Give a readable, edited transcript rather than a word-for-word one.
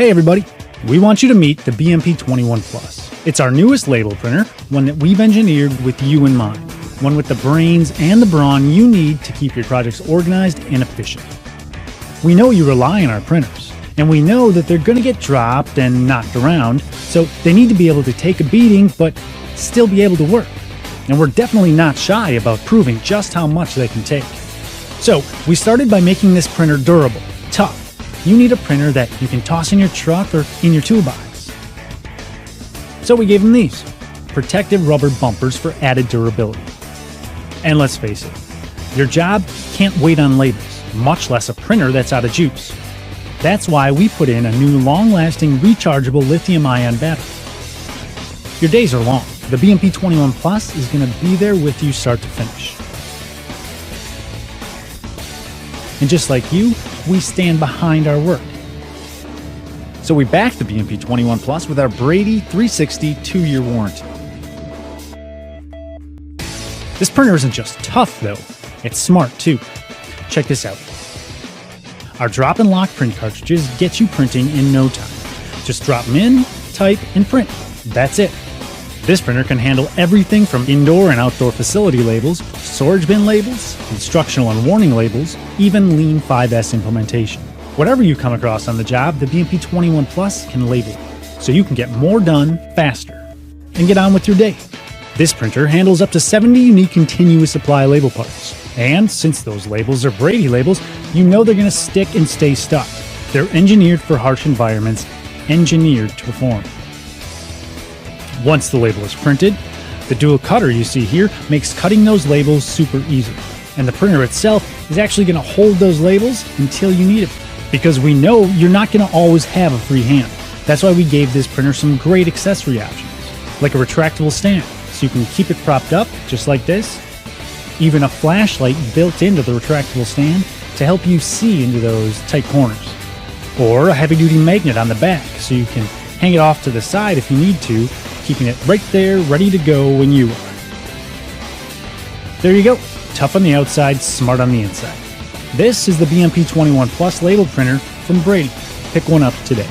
Hey everybody, we want you to meet the BMP21 Plus. It's our newest label printer, one that we've engineered with you in mind. One with the brains and the brawn you need to keep your projects organized and efficient. We know you rely on our printers, and we know that they're going to get dropped and knocked around, so they need to be able to take a beating but still be able to work. And we're definitely not shy about proving just how much they can take. So we started by making this printer durable, tough. You need a printer that you can toss in your truck or in your toolbox. So we gave them these, protective rubber bumpers for added durability. And let's face it, your job can't wait on labels, much less a printer that's out of juice. That's why we put in a new long-lasting rechargeable lithium-ion battery. Your days are long. The BMP21 Plus is going to be there with you start to finish. And just like you, we stand behind our work. So we back the BMP21 Plus with our Brady 360 2-year warranty. This printer isn't just tough though, it's smart too. Check this out. Our drop and lock print cartridges get you printing in no time. Just drop them in, type, and print. That's it. This printer can handle everything from indoor and outdoor facility labels, storage bin labels, instructional and warning labels, even Lean 5S implementation. Whatever you come across on the job, the BMP21 Plus can label it, so you can get more done faster and get on with your day. This printer handles up to 70 unique continuous supply label parts. And since those labels are Brady labels, you know they're going to stick and stay stuck. They're engineered for harsh environments, engineered to perform. Once the label is printed, the dual cutter you see here makes cutting those labels super easy. And the printer itself is actually going to hold those labels until you need it. Because we know you're not going to always have a free hand. That's why we gave this printer some great accessory options, like a retractable stand, so you can keep it propped up just like this. Even a flashlight built into the retractable stand to help you see into those tight corners. Or a heavy-duty magnet on the back so you can hang it off to the side if you need to, keeping it right there, ready to go when you are. There you go. Tough on the outside, smart on the inside. This is the BMP21 Plus label printer from Brady. Pick one up today.